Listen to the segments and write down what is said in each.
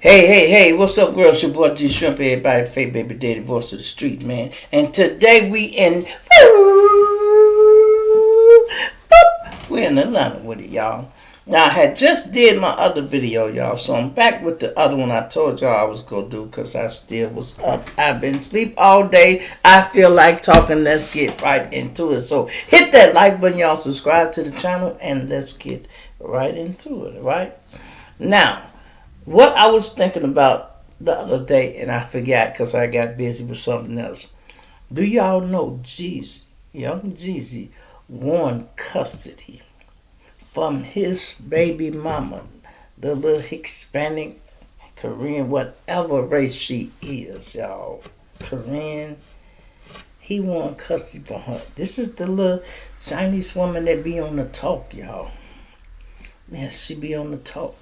Hey, what's up, girls? Your boy G Shrimp, everybody, Fake Baby Daddy, voice of the street, man. And today we're in Atlanta with it, y'all. Now, I had just did my other video, y'all, so I'm back with the other one I told y'all I was going to do because I still was up. I've been asleep all day. I feel like talking. Let's get right into it. So hit that like button, y'all. Subscribe to the channel, and let's get right into it, right? Now, what I was thinking about the other day, and I forgot because I got busy with something else. Do y'all know Jeezy, young Jeezy, won custody from his baby mama, the little Hispanic, Korean, whatever race she is, y'all. Korean. He won custody for her. This is the little Chinese woman that be on the talk, y'all. Yes, she be on the talk.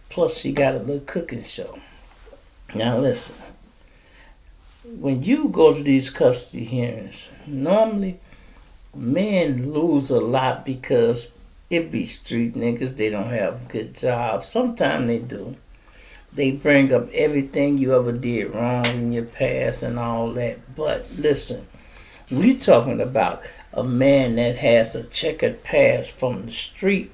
Plus, she got a little cooking show. Now, listen. When you go to these custody hearings, normally men lose a lot because it be street niggas. They don't have good jobs. Sometimes they do. They bring up everything you ever did wrong in your past and all that. But listen, we talking about a man that has a checkered past from the street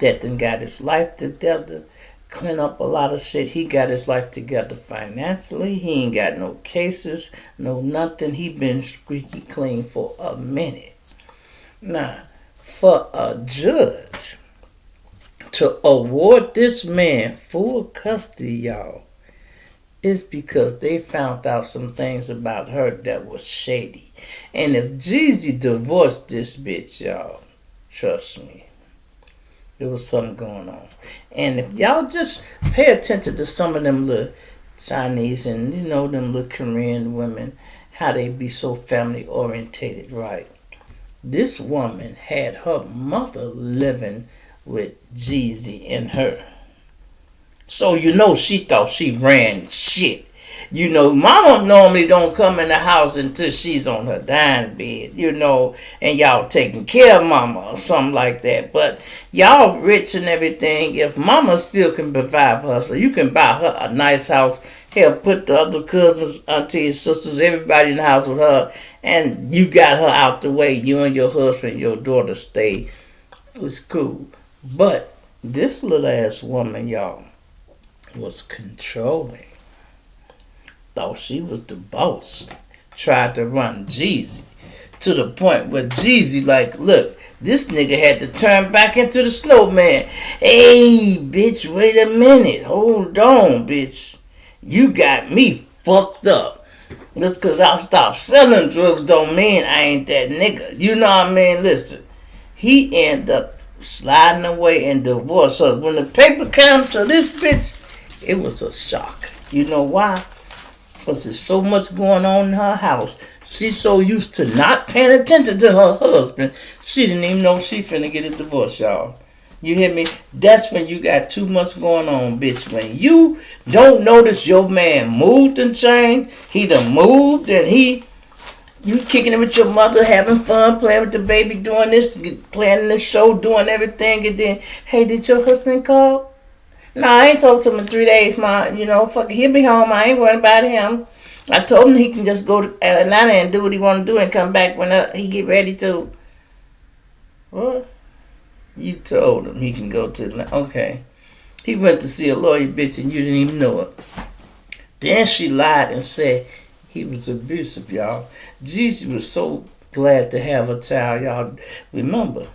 that then got his life together, clean up a lot of shit. He got his life together financially. He ain't got no cases, no nothing. He been squeaky clean for a minute. Now, for a judge to award this man full custody, y'all, is because they found out some things about her that was shady. And if Jeezy divorced this bitch, y'all, trust me, there was something going on. And if y'all just pay attention to some of them little Chinese and, them little Korean women, how they be so family orientated, right? This woman had her mother living with Jeezy and her. So, she thought she ran shit. Mama normally don't come in the house until she's on her dying bed, and y'all taking care of mama or something like that. But y'all rich and everything. If mama still can provide for her, so you can buy her a nice house, hell, put the other cousins, aunties, sisters, everybody in the house with her, and you got her out the way, you and your husband, your daughter stay. It's cool. But this little ass woman, y'all, was controlling. Thought she was the boss. Tried to run Jeezy to the point where Jeezy look, this nigga had to turn back into the snowman. Hey, bitch, wait a minute. Hold on, bitch. You got me fucked up. Just because I stopped selling drugs don't mean I ain't that nigga. You know what I mean? Listen, he ended up sliding away and divorced. So when the paper came to this bitch, it was a shock. You know why? Because there's so much going on in her house. She's so used to not paying attention to her husband, she didn't even know she finna get a divorce, y'all. You hear me? That's when you got too much going on, bitch. When you don't notice your man moved and changed, he done moved and you kicking it with your mother, having fun, playing with the baby, doing this, planning the show, doing everything, and then, hey, did your husband call? No, I ain't talked to him in 3 days, ma. Fuck it, he'll be home. I ain't worried about him. I told him he can just go to Atlanta and do what he want to do and come back when he get ready to. What? You told him he can go to Atlanta. Okay. He went to see a lawyer, bitch, and you didn't even know it. Then she lied and said he was abusive, y'all. Jeezy was so glad to have a child, y'all. Remember,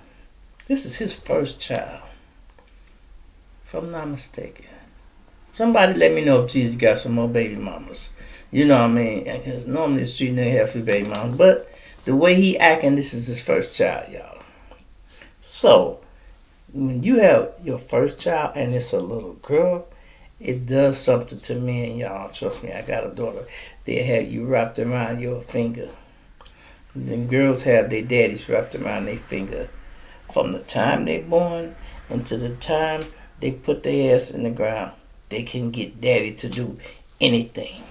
this is his first child. If I'm not mistaken. Somebody let me know if Jeezy got some more baby mamas. You know what I mean? Because normally the street nigga have 3 baby mamas. But the way he acting, this is his first child, y'all. So, when you have your first child and it's a little girl, it does something to me and y'all. Trust me, I got a daughter. They have you wrapped around your finger. And then girls have their daddies wrapped around their finger. From the time they born until the time they put their ass in the ground, they can get daddy to do anything.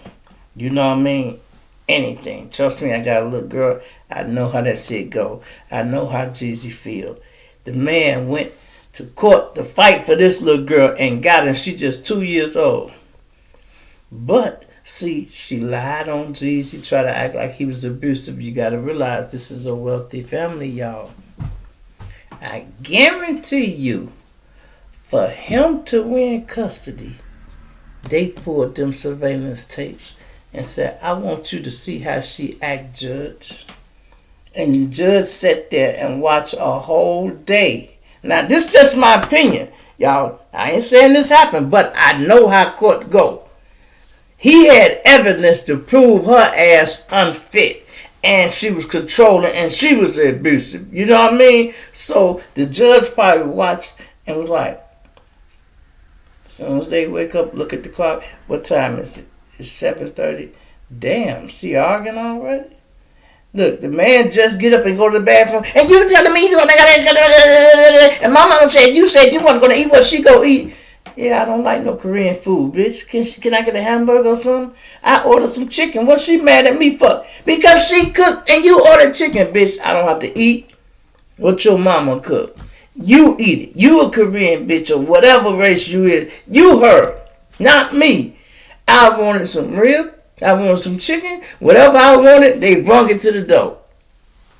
You know what I mean? Anything. Trust me, I got a little girl. I know how that shit go. I know how Jeezy feel. The man went to court to fight for this little girl and got her. She just 2 years old. But see, she lied on Jeezy, tried to act like he was abusive. You gotta realize this is a wealthy family, y'all. I guarantee you, for him to win custody, they pulled them surveillance tapes and said, I want you to see how she act, Judge. And the judge sat there and watched a whole day. Now, this is just my opinion. Y'all, I ain't saying this happened, but I know how court go. He had evidence to prove her ass unfit. And she was controlling and she was abusive. You know what I mean? So the judge probably watched and was like, as soon as they wake up, look at the clock. What time is it? It's 7:30. Damn, she arguing already? Look, the man just get up and go to the bathroom. And you telling me you and my mama said you weren't going to eat what she go eat. Yeah, I don't like no Korean food, bitch. Can I get a hamburger or something? I ordered some chicken. What she mad at me for? Because she cooked and you ordered chicken, bitch. I don't have to eat what your mama cooked. You eat it. You a Korean bitch or whatever race you is. You her, not me. I wanted some rib. I wanted some chicken. Whatever I wanted, they brought it to the door.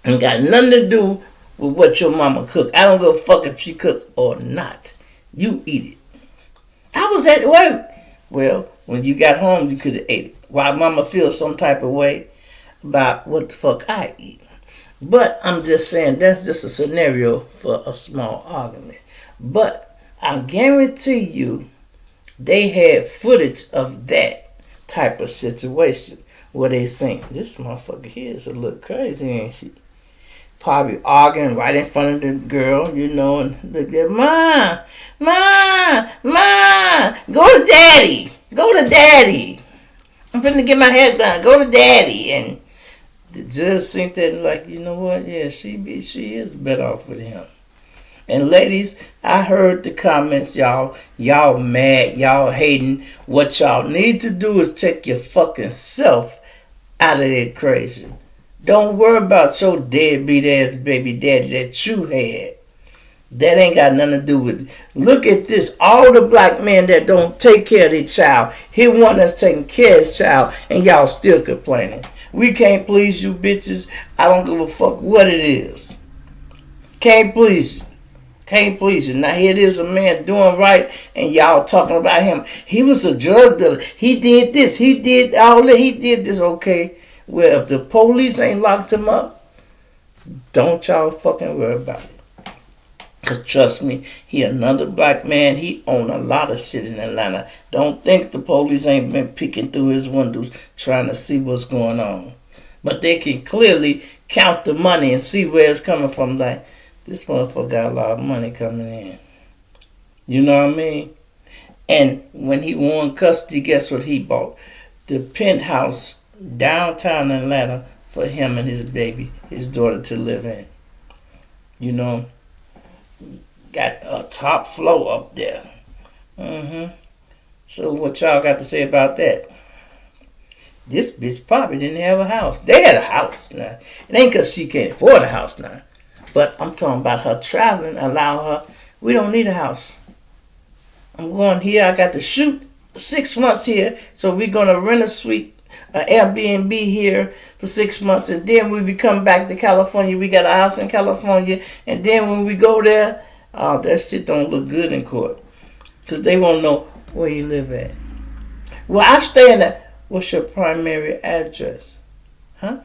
And got nothing to do with what your mama cooked. I don't give a fuck if she cooks or not. You eat it. I was at work. Well, when you got home, you could have ate it. Why mama feels some type of way about what the fuck I eat. But I'm just saying that's just a scenario for a small argument. But I guarantee you they had footage of that type of situation where they seen this motherfucker here is a little crazy, ain't she? Probably arguing right in front of the girl, you know, and look at Ma, go to daddy. I'm finna get my hair done. Go to daddy. And the judge seen that and like, you know what? Yeah, she is better off with him. And ladies, I heard the comments, y'all mad, y'all hating. What y'all need to do is take your fucking self out of that crazy. Don't worry about your deadbeat ass baby daddy that you had. That ain't got nothing to do with it. Look at this. All the black men that don't take care of their child. Here one that's taking care of his child and y'all still complaining. We can't please you bitches. I don't give a fuck what it is. Can't please you. Can't please you. Now here it is, a man doing right and y'all talking about him. He was a drug dealer. He did this. He did all that. He did this. Okay. Well, if the police ain't locked him up, don't y'all fucking worry about it. Because trust me, he another black man. He own a lot of shit in Atlanta. Don't think the police ain't been peeking through his windows trying to see what's going on. But they can clearly count the money and see where it's coming from. Like, this motherfucker got a lot of money coming in. You know what I mean? And when he won custody, guess what he bought? The penthouse downtown Atlanta for him and his baby, his daughter, to live in. You know? Got a top floor up there. So what y'all got to say about that? This bitch probably didn't have a house. They had a house now. It ain't because she can't afford a house now. But I'm talking about her traveling, allow her. We don't need a house. I'm going here. I got to shoot 6 months here. So we're going to rent a suite, an Airbnb here for 6 months. And then when we come back to California, we got a house in California. And then when we go there, oh, that shit don't look good in court. Because they won't know where you live at. Well, I stay in the... What's your primary address? Huh?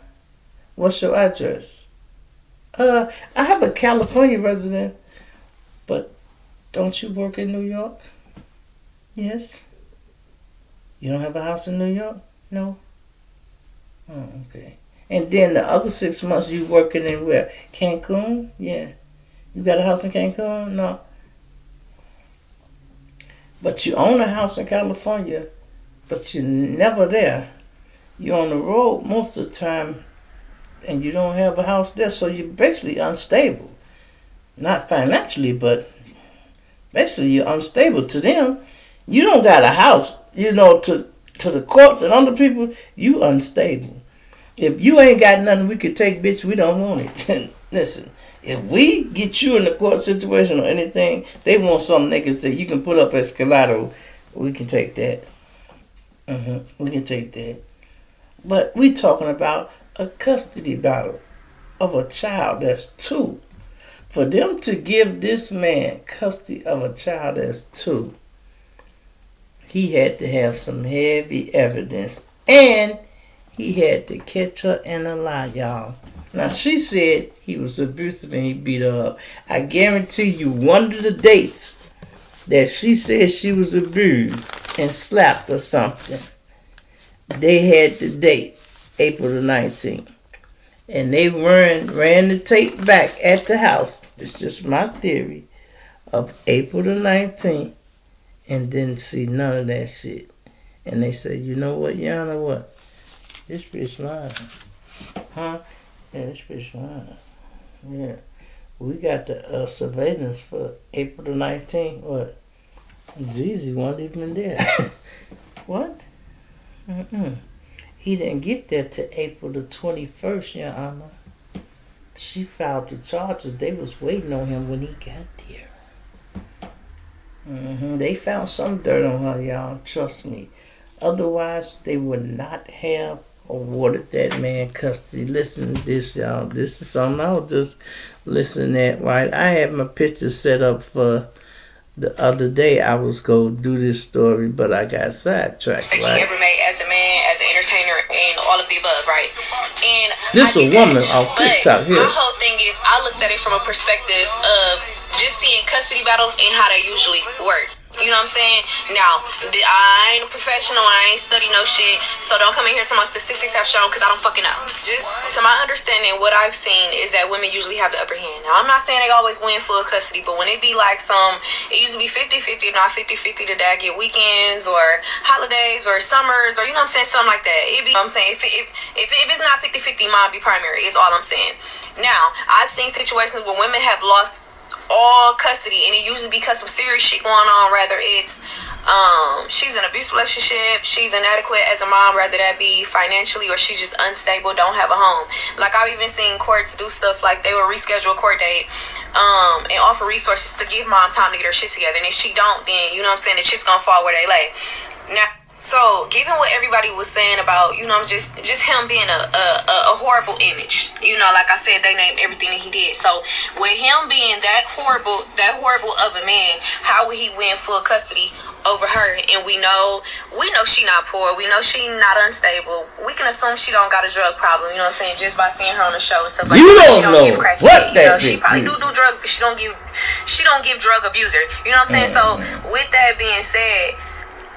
What's your address? I have a California resident, but don't you work in New York? Yes. You don't have a house in New York? No. Oh, okay. And then the other 6 months you working in where? Cancun? Yeah. You got a house in Cancun? No. But you own a house in California, but you're never there. You're on the road most of the time, and you don't have a house there, so you're basically unstable. Not financially, but basically you're unstable to them. You don't got a house, you know, to the courts and other people, you unstable. If you ain't got nothing we could take, bitch, we don't want it. Listen, if we get you in the court situation or anything, they want something they can say, you can put up as collateral, we can take that. We can take that. But we talking about a custody battle of a child that's 2. For them to give this man custody of a child that's 2, he had to have some heavy evidence. And he had to catch her in a lie, y'all. Now, she said he was abusive and he beat her up. I guarantee you, one of the dates that she said she was abused and slapped or something, they had the date, April the 19th. And they ran the tape back at the house. It's just my theory of April the 19th and didn't see none of that shit. And they said, you know what, Yana, what? This bitch lying. Huh? Yeah, this bitch lying. Yeah. We got the surveillance for April the 19th. What? Jeezy wasn't even there. What? He didn't get there till April the 21st, Your Honor. She filed the charges. They was waiting on him when he got there. They found some dirt on her, y'all. Trust me. Otherwise, they would not have awarded that man custody. Listen to this, y'all. This is something I was just listening at, right? I had my picture set up for the other day. I was going to do this story, but I got sidetracked, that he ever made as a man, as an entertainer, and all of the above, right? And this is a woman off TikTok here. My whole thing is, I looked at it from a perspective of just seeing custody battles and how they usually work. You know what I'm saying? Now, I ain't a professional. I ain't study no shit. So don't come in here to my statistics have shown because I don't fucking know. Just to my understanding, what I've seen is that women usually have the upper hand. Now, I'm not saying they always win full custody, but when it be like it used to be 50-50, not 50-50 to dad get weekends or holidays or summers or, you know what I'm saying, something like that. It be, I'm saying, if it's not 50-50, mine be primary, is all I'm saying. Now, I've seen situations where women have lost all custody, and it usually because some serious shit going on. Rather it's she's in an abusive relationship, she's inadequate as a mom, rather that be financially, or she's just unstable, don't have a home. Like, I've even seen courts do stuff like they will reschedule a court date and offer resources to give mom time to get her shit together, and if she don't, then, you know what I'm saying, the chips gonna fall where they lay. Now, so, given what everybody was saying about, you know, just him being a horrible image, you know, like I said, they named everything that he did. So, with him being that horrible of a man, how would he win full custody over her? And we know she not poor. We know she not unstable. We can assume she don't got a drug problem. You know what I'm saying? Just by seeing her on the show and stuff like that. She don't give crack. You know, she probably do drugs, but she don't give drug abuser. You know what I'm saying? So, with that being said,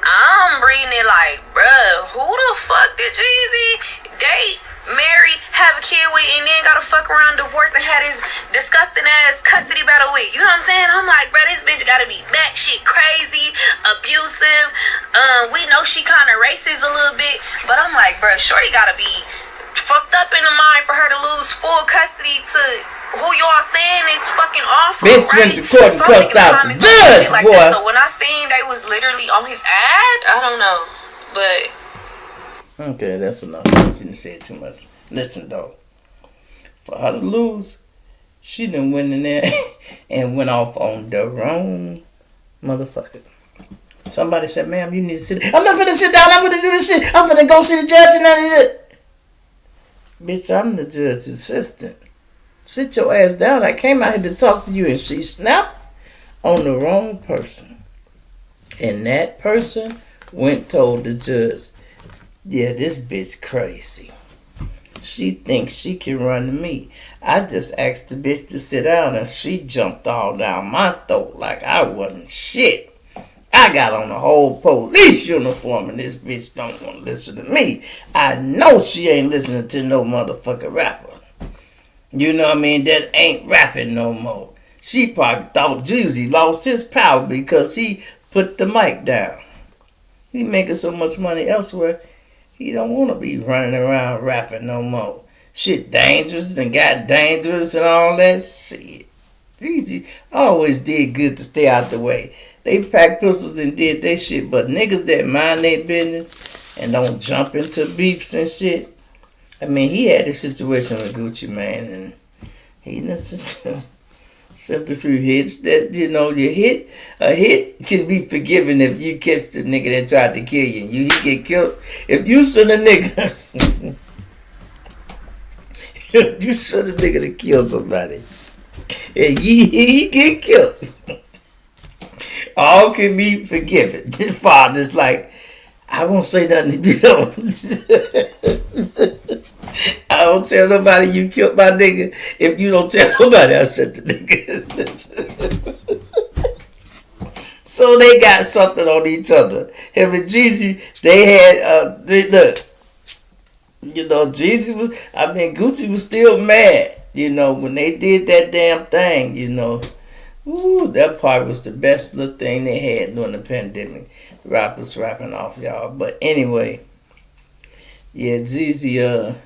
I'm reading it like, bruh, who the fuck did Jeezy date, marry, have a kid with, and then gotta fuck around, divorce, and had his disgusting ass custody battle with? You know what I'm saying? I'm like, bruh, this bitch gotta be batshit crazy, abusive. We know she kind of racist a little bit, but I'm like, bruh, shorty gotta be fucked up in the mind for her to lose full custody to who y'all saying is fucking awful, bitch right? went to court and cussed out the judge, like boy. So when I seen they was literally on his ad, I don't know, but okay, that's enough. She didn't say too much. Listen, though, for her to lose, she done went in there and went off on the wrong motherfucker. Somebody said, "Ma'am, you need to sit. I'm not finna sit down. I'm finna do this shit. I'm finna go see the judge and that." Bitch, I'm the judge's assistant. Sit your ass down. I came out here to talk to you, and she snapped on the wrong person. And that person went told the judge, yeah, this bitch crazy. She thinks she can run me. I just asked the bitch to sit down, and she jumped all down my throat like I wasn't shit. I got on the whole police uniform, and this bitch don't want to listen to me. I know she ain't listening to no motherfucking rapper. You know what I mean? That ain't rapping no more. She probably thought Jeezy lost his power because he put the mic down. He making so much money elsewhere, he don't want to be running around rapping no more. Shit dangerous and got dangerous and all that shit. Jeezy always did good to stay out the way. They packed pistols and did their shit, but niggas that mind their business and don't jump into beefs and shit. I mean, he had a situation with Gucci Mane, and he listened to Sent a few hits that, you know, a hit can be forgiven if you catch the nigga that tried to kill you. He get killed. If you send a nigga, if you send a nigga to kill somebody, and he get killed, all can be forgiven. His father's like, I won't say nothing if you don't. I don't tell nobody you killed my nigga if you don't tell nobody I sent the nigga. So they got something on each other. Him and Jeezy, they had, look, you know, Gucci was still mad, you know, when they did that damn thing, you know. Ooh, that part was the best little thing they had during the pandemic. The rappers rapping off, y'all. But anyway, yeah, Jeezy,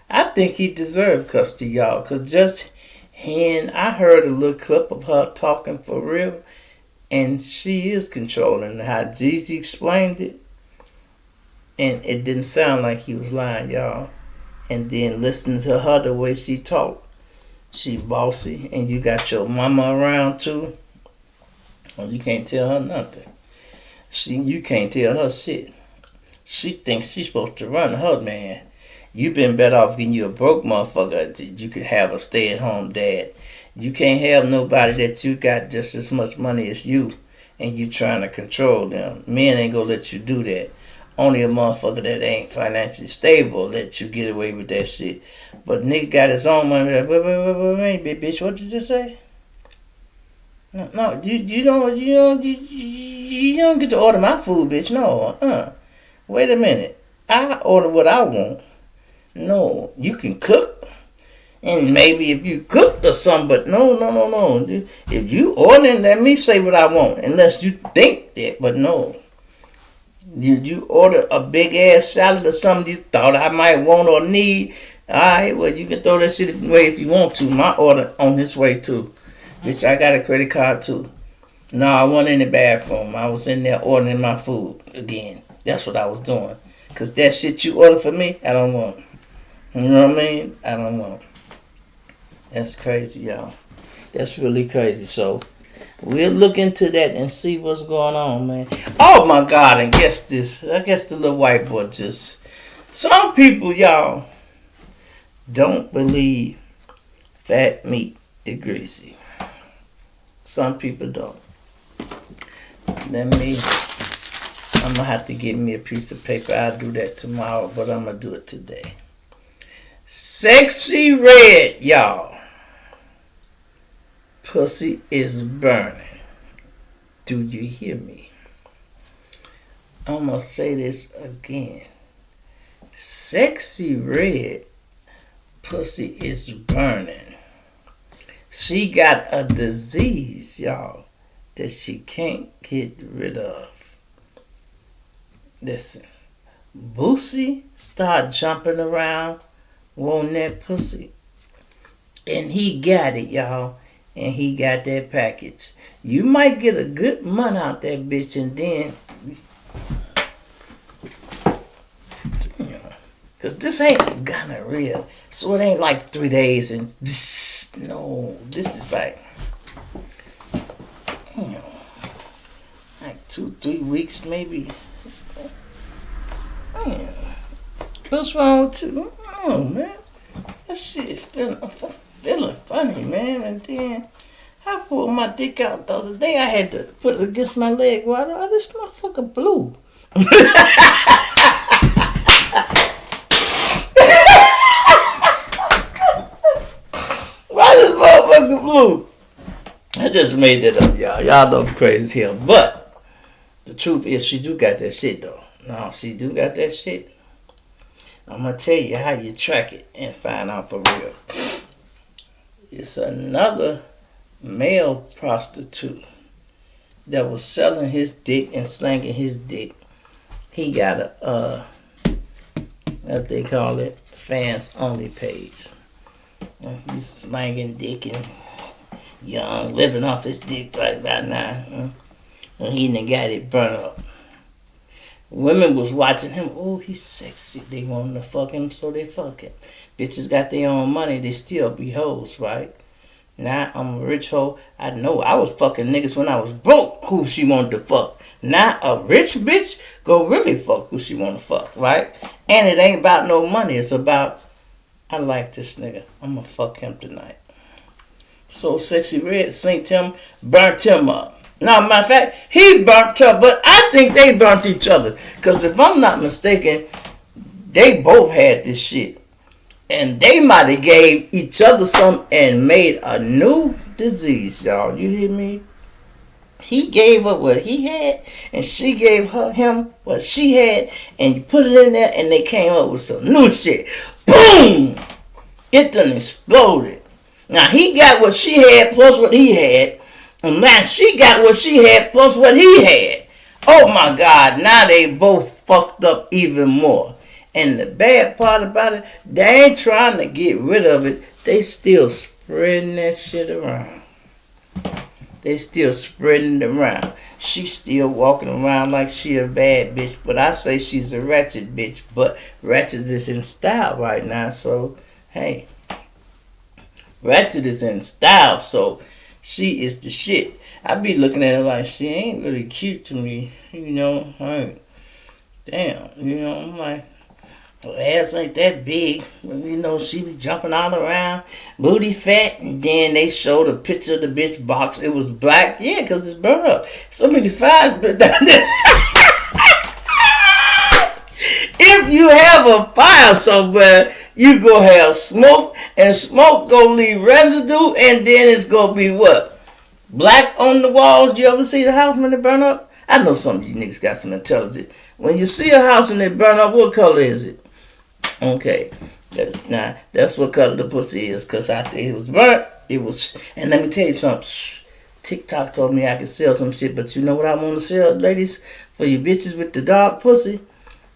I think he deserved custody, y'all. Because just I heard a little clip of her talking for real. And she is controlling how Jeezy explained it. And it didn't sound like he was lying, y'all. And then listening to her, the way she talked. She bossy, and you got your mama around too. Well, you can't tell her nothing. You can't tell her shit. She thinks she's supposed to run her man. You been better off getting you a broke motherfucker. You could have a stay-at-home dad. You can't have nobody that you got just as much money as you, and you trying to control them. Men ain't gonna let you do that. Only a motherfucker that ain't financially stable let you get away with that shit. But nigga got his own money. Wait, bitch, what you just say? No, you don't get to order my food, bitch. No, wait a minute. I order what I want. No, you can cook. And maybe if you cooked or something, but no. If you order, let me say what I want. Unless you think that, but no. You order a big ass salad or something you thought I might want or need. Alright, well you can throw that shit away if you want to. My order on its way too. Bitch, I got a credit card too. No, I wasn't in the bathroom. I was in there ordering my food again. That's what I was doing. Cause that shit you order for me, I don't want. You know what I mean? I don't want. That's crazy, y'all. That's really crazy. So we'll look into that and see what's going on, man. Oh my God! I guess the little white boy just. Some people, y'all, don't believe fat meat is greasy. Some people don't. I'm gonna have to get me a piece of paper. I'll do that tomorrow, but I'm gonna do it today. Sexyy Red, y'all. Pussy is burning. Do you hear me? I'm gonna say this again. Sexyy Red, pussy is burning. She got a disease, y'all, that she can't get rid of. Listen, Boosie start jumping around wanting that pussy. And he got it, y'all. And he got that package. You might get a good month out that bitch, and then, cause this ain't gonorrhea, so it ain't like 3 days and no, this is like, like 2-3 weeks maybe. What's wrong with you? Oh man, that shit is feeling funny, man. And then I pulled my dick out the other day. I had to put it against my leg. Why? Oh, this motherfucker blue. Why this motherfucker blue? I just made that up, y'all. Y'all know I'm crazy as hell. But the truth is, she do got that shit, though. No, she do got that shit. I'm going to tell you how you track it and find out for real. It's another male prostitute that was selling his dick and slanging his dick. He got a, what they call it, fans only page. He's slanging dick and young, living off his dick right about now. And he done got it burnt up. Women was watching him. Oh, he's sexy. They want him to fuck him, so they fuck him. Bitches got their own money. They still be hoes, right? Now I'm a rich hoe. I know I was fucking niggas when I was broke who she wanted to fuck. Now a rich bitch go really fuck who she want to fuck, right? And it ain't about no money. It's about, I like this nigga. I'm gonna fuck him tonight. So Sexyy Red synced him, burnt him up. Now, matter of fact, he burnt her, but I think they burnt each other. Because if I'm not mistaken, they both had this shit. And they might have gave each other some and made a new disease, y'all. You hear me? He gave her what he had, and she gave him what she had, and you put it in there, and they came up with some new shit. Boom! It done exploded. Now, he got what she had plus what he had, and now she got what she had plus what he had. Oh my God, now they both fucked up even more. And the bad part about it, they ain't trying to get rid of it. They still spreading that shit around. They still spreading it around. She's still walking around like she a bad bitch. But I say she's a ratchet bitch. But ratchet is in style right now. So, hey. Ratchet is in style. So, she is the shit. I be looking at her like she ain't really cute to me. You know, damn. You know, I'm like, her ass ain't that big. You know, she be jumping all around. Booty fat. And then they showed a picture of the bitch box. It was black. Yeah, because it's burned up. So many fires been down there. If you have a fire somewhere, you go have smoke. And smoke gonna leave residue. And then it's gonna be what? Black on the walls. You ever see the house when it burn up? I know some of you niggas got some intelligence. When you see a house and it burn up, what color is it? Okay, that's what color the pussy is. Cause after it was burnt, it was. And let me tell you something. TikTok told me I could sell some shit, but you know what I want to sell, ladies? For you bitches with the dog pussy,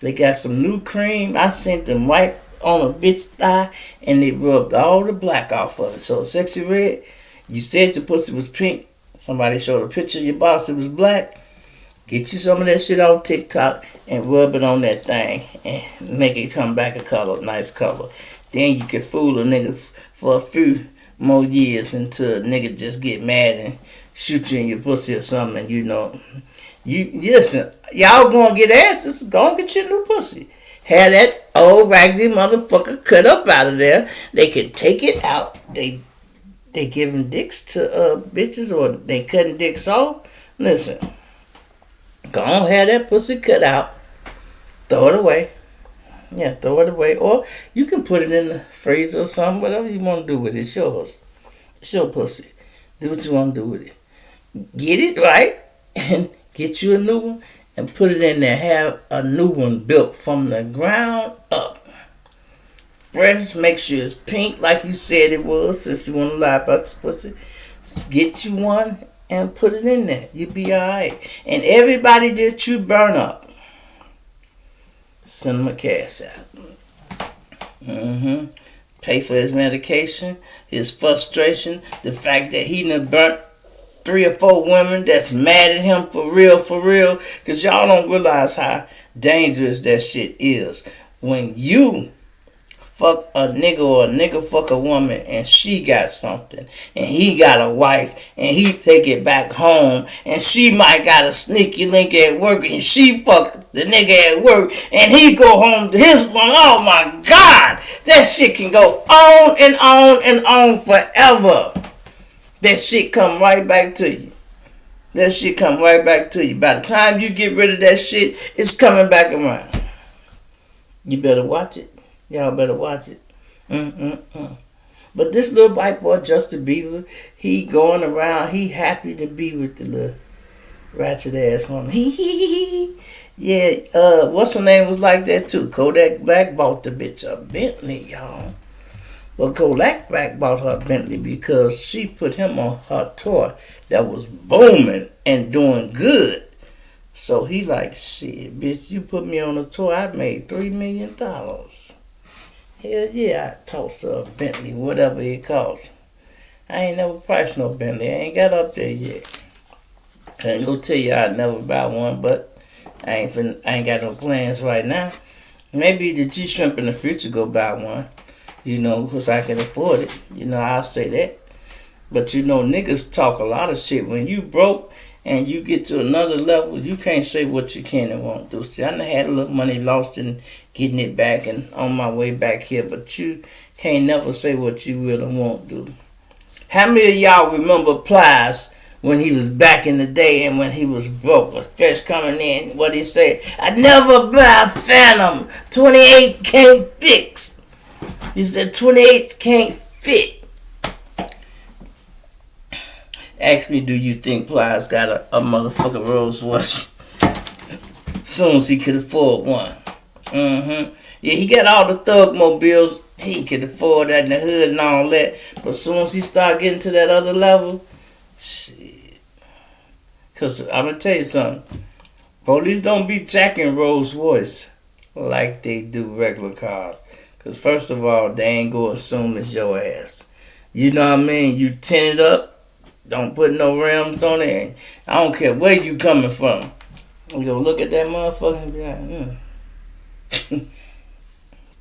they got some new cream. I sent them right on a bitch thigh, and they rubbed all the black off of it. So Sexyy Red, you said your pussy was pink. Somebody showed a picture of your box. It was black. Get you some of that shit off TikTok and rub it on that thing and make it come back a color, nice color. Then you can fool a nigga for a few more years until a nigga just get mad and shoot you in your pussy or something. And you know, you listen, y'all gonna get asses, go get your new pussy. Have that old raggedy motherfucker cut up out of there. They can take it out. They giving dicks to bitches or they cutting dicks off. Listen. Go on, have that pussy cut out. Throw it away. Yeah, throw it away. Or you can put it in the freezer or something. Whatever you want to do with it. It's yours. It's your pussy. Do what you want to do with it. Get it right. And get you a new one. And put it in there. Have a new one built from the ground up. Fresh. Make sure it's pink like you said it was. Since you want to lie about your pussy. Get you one. And put it in there. You'll be alright. And everybody that you burn up, send them a cash out. Pay for his medication, his frustration, the fact that he done burnt 3 or 4 women that's mad at him for real. Because y'all don't realize how dangerous that shit is. When you fuck a nigga or a nigga fuck a woman and she got something and he got a wife and he take it back home and she might got a sneaky link at work and she fuck the nigga at work and he go home to his one. Oh my God, that shit can go on and on and on forever. That shit come right back to you. That shit come right back to you. By the time you get rid of that shit, it's coming back around. You better watch it. Y'all better watch it. But this little white boy, Justin Bieber, he going around, he happy to be with the little ratchet ass woman. Yeah, what's her name was like that too. Kodak Black bought the bitch a Bentley, y'all. Well, Kodak Black bought her a Bentley because she put him on her tour that was booming and doing good. So he like, shit, bitch, you put me on a tour, I made $3 million. Hell yeah, I tossed her a Bentley, whatever it costs. I ain't never priced no Bentley. I ain't got up there yet. I ain't gonna tell you I'd never buy one, but I ain't got no plans right now. Maybe the G-Shrimp in the future go buy one, you know, because I can afford it. You know, I'll say that. But you know, niggas talk a lot of shit. When you broke and you get to another level, you can't say what you can and won't do. See, I done had a little money lost in getting it back and on my way back here, but you can't never say what you will and won't do. How many of y'all remember Plies when he was back in the day and when he was broke, was first coming in? What he said, "I never buy a Phantom. 28 can't fix." He said 28 can't fit. Ask me, do you think Plies got a motherfucking Rolls Royce? Soon as he could afford one. Yeah, he got all the thug mobiles. He could afford that in the hood and all that. But as soon as he start getting to that other level, shit. Because I'm going to tell you something. Police don't be jacking Rolls Royce like they do regular cars. Because first of all, they ain't going to assume it's your ass. You know what I mean? You tint it up. Don't put no rims on it. I don't care where you coming from. You go look at that motherfucker and be like,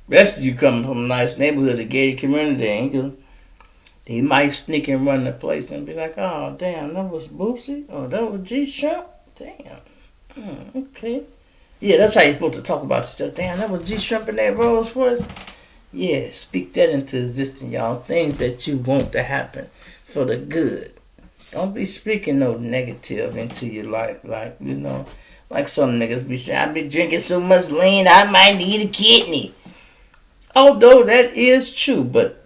Especially you coming from a nice neighborhood, a gated community, he might sneak and run the place and be like, "Oh, damn, that was Boosie? Oh, that was G-Shrimp? Damn. Okay. Yeah, that's how you're supposed to talk about yourself. Damn, that was G-Shrimp in that Rolls Royce? Yeah, speak that into existence, y'all. Things that you want to happen for the good. Don't be speaking no negative into your life, like some niggas be saying, "I be drinking so much lean, I might need a kidney." Although that is true, but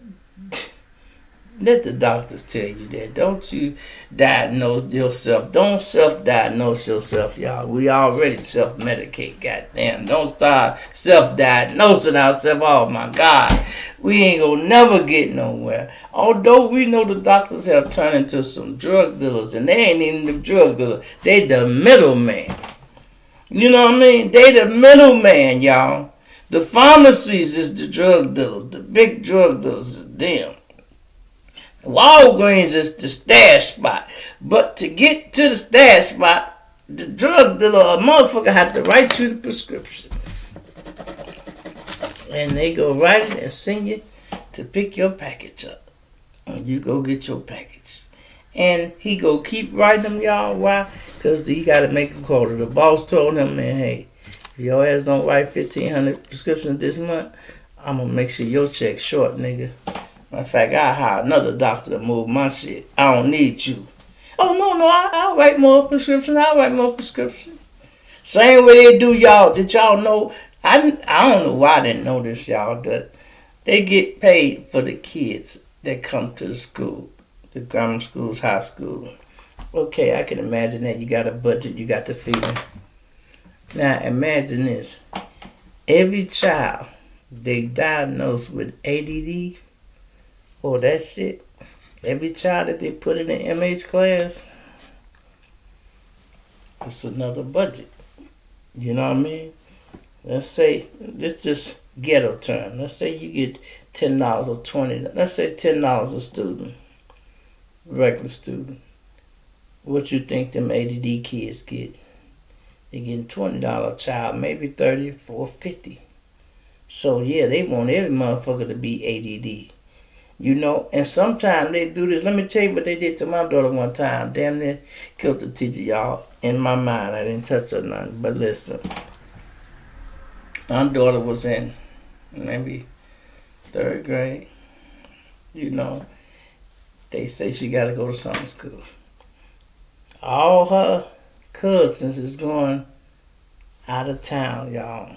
let the doctors tell you that. Don't you diagnose yourself. Don't self-diagnose yourself, y'all. We already self-medicate, goddamn. Don't start self-diagnosing ourselves. Oh, my God. We ain't gonna never get nowhere. Although we know the doctors have turned into some drug dealers, and they ain't even the drug dealers. They the middleman. You know what I mean? They the middleman, y'all. The pharmacies is the drug dealers. The big drug dealers is them. Walgreens is the stash spot. But to get to the stash spot, the drug dealer or motherfucker have to write you the prescription. And they go write it and send you to pick your package up. And you go get your package. And he go keep writing them, y'all. Why? Because he got to make a quota. The boss told him, "Man, hey, if your ass don't write 1,500 prescriptions this month, I'm going to make sure your check's short, nigga. Matter of fact, I hire another doctor to move my shit. I don't need you." "Oh, no, I'll write more prescriptions. Same way they do, y'all. Did y'all know? I don't know why I didn't know this, y'all. That they get paid for the kids that come to the school. The grammar schools, high school. Okay, I can imagine that. You got a budget, you got to feed them. Now, imagine this. Every child they diagnose with ADD or that shit, every child that they put in the MH class, it's another budget. You know what I mean? Let's say, this just ghetto term. Let's say you get $10 or $20. Let's say $10 a student, regular student. What you think them ADD kids get? They getting $20 a child, maybe 30, 40, 50. So yeah, they want every motherfucker to be ADD. You know, and sometimes they do this. Let me tell you what they did to my daughter one time. Damn near killed the teacher, y'all. In my mind, I didn't touch her nothing. But listen, my daughter was in maybe 3rd grade. You know, they say she got to go to summer school. All her cousins is going out of town, y'all.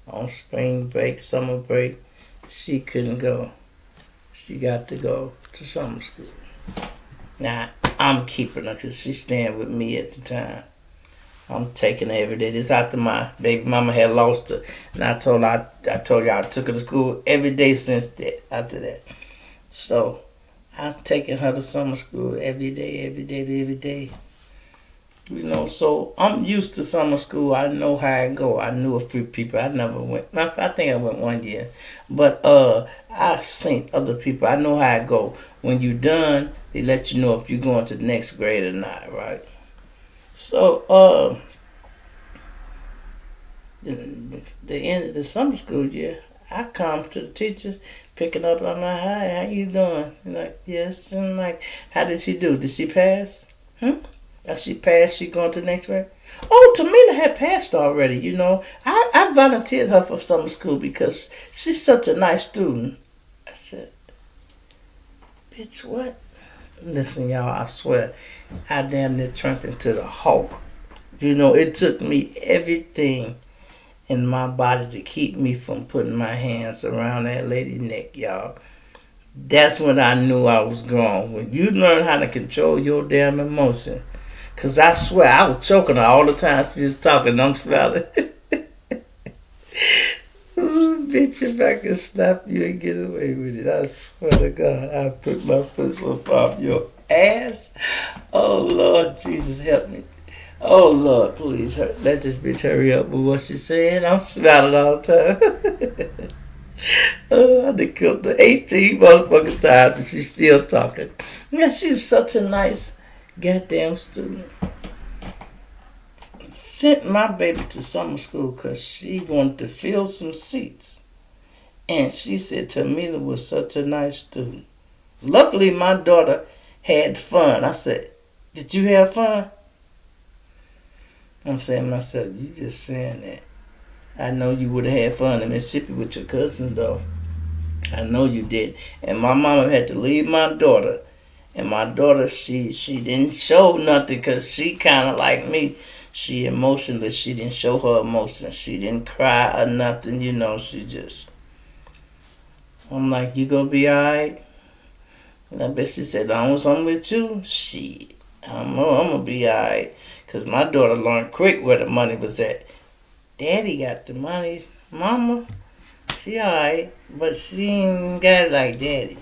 On spring break, summer break, she couldn't go. She got to go to summer school. Now, I'm keeping her because she's staying with me at the time. I'm taking her every day. This after my baby mama had lost her. And I told y'all I took her to school every day since that, after that. So, I'm taking her to summer school every day. You know, so I'm used to summer school. I know how it go. I knew a few people. I never went. I think I went one year. But I seen other people. I know how it go. When you done, they let you know if you're going to the next grade or not, right? So, the end of the summer school year, I come to the teacher, picking up. I'm like, hi, how you doing? And like, yes. And I'm like, how did she do? Did she pass? As she passed, she going to the next grade? Oh, Tamina had passed already, you know. I volunteered her for summer school because she's such a nice student. I said, bitch, what? Listen, y'all, I swear, I damn near turned into the Hulk. You know, it took me everything in my body to keep me from putting my hands around that lady's neck, y'all. That's when I knew I was grown. When you learn how to control your damn emotion. Because I swear, I was choking her all the time she was talking. I'm smiling. Ooh, bitch, if I could slap you and get away with it, I swear to God, I put my fist up your ass. Oh, Lord, Jesus, help me. Oh, Lord, please, let this bitch hurry up with what she's saying. I'm smiling all the time. I done killed her 18 motherfucking times and she's still talking. Yeah, she's such a nice goddamn student. Sent my baby to summer school because she wanted to fill some seats. And she said Tamina was such a nice student. Luckily, my daughter had fun. I said, did you have fun? I'm saying to myself, you just saying that. I know you would have had fun in Mississippi with your cousins, though. I know you did. And my mama had to leave my daughter. And my daughter, she didn't show nothing because she kind of like me. She emotionless. She didn't show her emotions. She didn't cry or nothing, you know. She just... I'm like, you gonna be alright? And I bet she said, as long as I'm with you, shit, I'm gonna be alright. Because my daughter learned quick where the money was at. Daddy got the money. Mama, she alright. But she ain't got it like Daddy.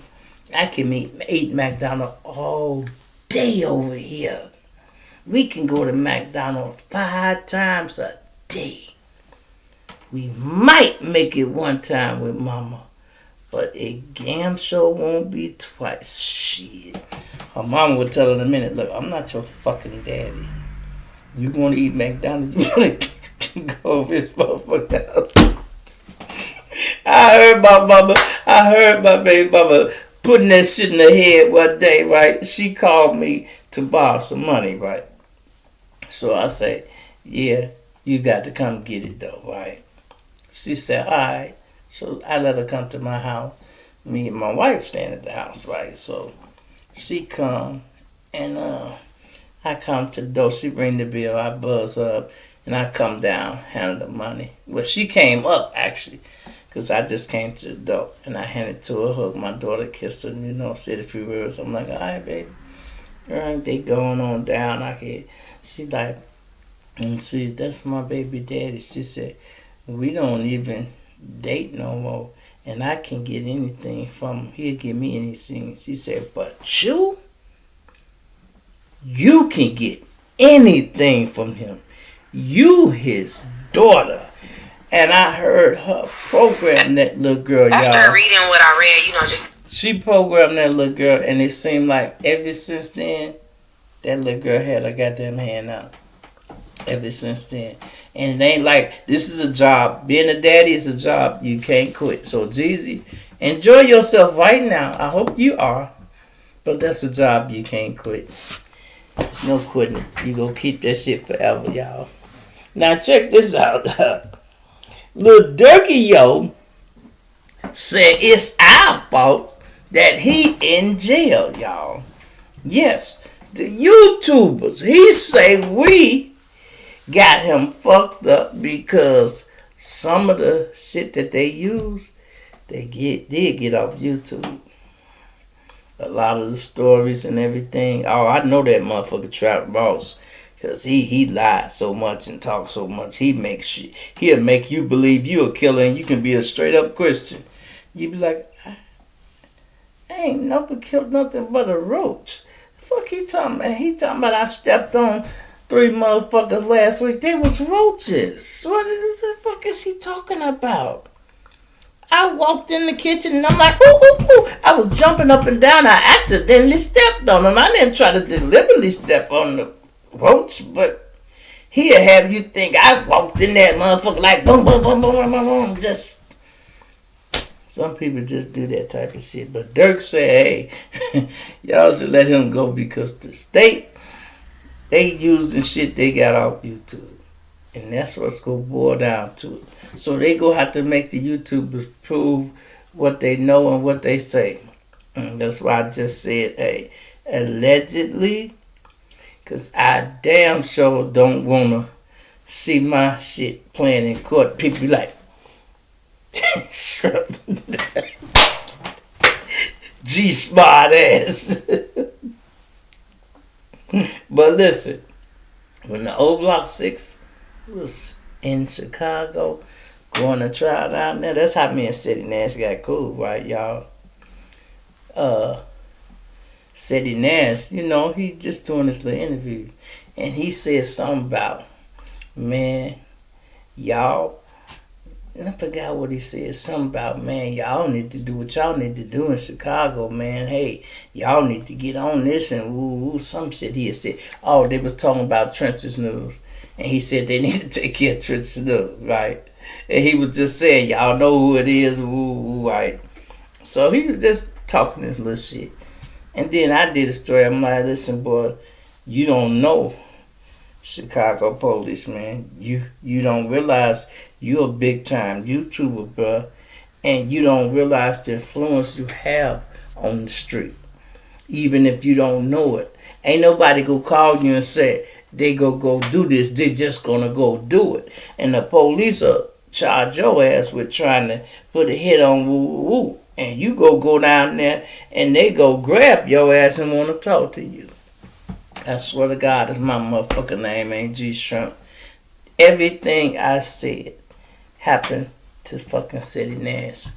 I can eat McDonald's all day over here. We can go to McDonald's 5 times a day. We might make it one time with Mama. But it damn sure won't be twice. Shit. Her mama would tell her in a minute, look, I'm not your fucking daddy. You want to eat McDonald's, you want to go over his motherfucking house. I heard my baby mama putting that shit in her head one day, right? She called me to borrow some money, right? So I say, yeah, you got to come get it though, right? She said, all right. So I let her come to my house. Me and my wife staying at the house, right? So she come and I come to the door. She ring the bell. I buzz up and I come down, handle the money. Well, she came up actually, because I just came to the door and I handed to her, hugged my daughter, kissed her, you know, said a few words. I'm like, all right, baby. All right, they going on down. She like, and see, that's my baby daddy. She said, we don't even date no more, and I can get anything from him. He'll give me anything. She said, but you can get anything from him. You his daughter. And I heard her program that little girl, y'all. After reading what I read, you know, just... She programmed that little girl, and it seemed like ever since then, that little girl had her goddamn hand out. Ever since then. And it ain't like, this is a job. Being a daddy is a job you can't quit. So, Jeezy, enjoy yourself right now. I hope you are. But that's a job you can't quit. There's no quitting. You gonna keep that shit forever, y'all. Now, check this out. Lil Durky, yo, said it's our fault that he in jail, y'all. Yes, the YouTubers, he say we got him fucked up because some of the shit that they use, did get off YouTube. A lot of the stories and everything. Oh, I know that motherfucker Trap Boss, because he lies so much and talks so much. He'll make you believe you a killer and you can be a straight up Christian. You be like, I ain't never killed nothing but a roach. Fuck he talking about? He talking about I stepped on 3 motherfuckers last week. They was roaches. What the fuck is he talking about? I walked in the kitchen and I'm like, ooh, ooh, ooh. I was jumping up and down. I accidentally stepped on him. I didn't try to deliberately step on the roach, but he'll have you think I walked in that motherfucker like boom, boom, boom, boom, boom, boom, boom. Just, Some people just do that type of shit. But Dirk said, hey, y'all should let him go because the state, they using shit they got off YouTube. And that's what's going to boil down to it. So they going to have to make the YouTubers prove what they know and what they say. And that's why I just said, hey, allegedly, because I damn sure don't want to see my shit playing in court. People be like, G smart ass. But listen, when the old Block 6 was in Chicago, going to trial down there, that's how me and Sexyy Nash got cool, right, y'all? Sexyy Nash, you know, he just doing this little interview, and he said something about, man, y'all, and I forgot what he said. Something about, man, y'all need to do what y'all need to do in Chicago, man. Hey, y'all need to get on this and woo, some shit he had said. Oh, they was talking about Trenches News. And he said they need to take care of Trenches News, right? And he was just saying, y'all know who it is, woo, right? So he was just talking this little shit. And then I did a story. I'm like, listen, boy, you don't know Chicago police, man. You don't realize you're a big time YouTuber, bro, and you don't realize the influence you have on the street, even if you don't know it. Ain't nobody gonna call you and say they go do this. They just gonna go do it, and the police will charge your ass with trying to put a hit on woo, and you go down there and they go grab your ass and want to talk to you. I swear to God, it's my motherfucking name ain't G Shrimp. Everything I said happened to fucking Sexyy Nash.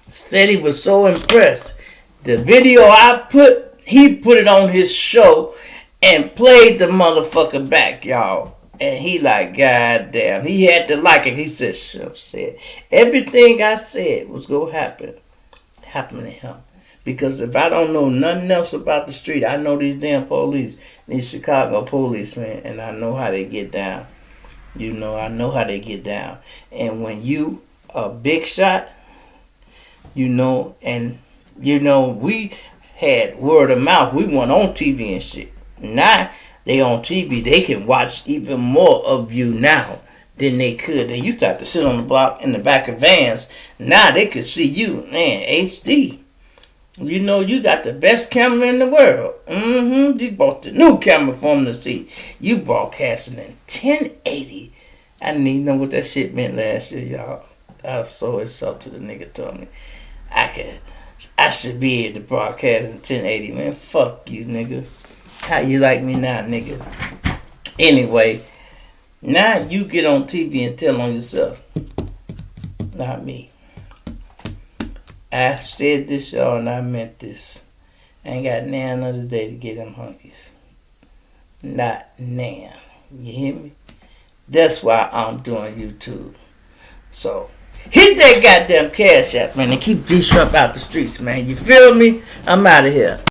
Sexyy was so impressed. The video I put, he put it on his show and played the motherfucker back, y'all. And he like, God damn. He had to like it. He said, Shrimp said, everything I said was going to happen to him. Because if I don't know nothing else about the street, I know these damn police, these Chicago police, man, and I know how they get down. You know, I know how they get down. And when you a big shot, you know, and, you know, we had word of mouth. We went on TV and shit. Now they on TV. They can watch even more of you now than they could. They used to have to sit on the block in the back of vans. Now they could see you, man, HD. You know, you got the best camera in the world. You bought the new camera for them to see. You broadcasting in 1080. I didn't even know what that shit meant last year, y'all. I was so insulted. The nigga told me I should be able to broadcast in 1080. Man, fuck you, nigga. How you like me now, nigga? Anyway, now you get on TV and tell on yourself. Not me. I said this, y'all, and I meant this. I ain't got now another day to get them hunkies. Not now. You hear me? That's why I'm doing YouTube. So, hit that goddamn cash app, man, and keep G Shrimp out the streets, man. You feel me? I'm out of here.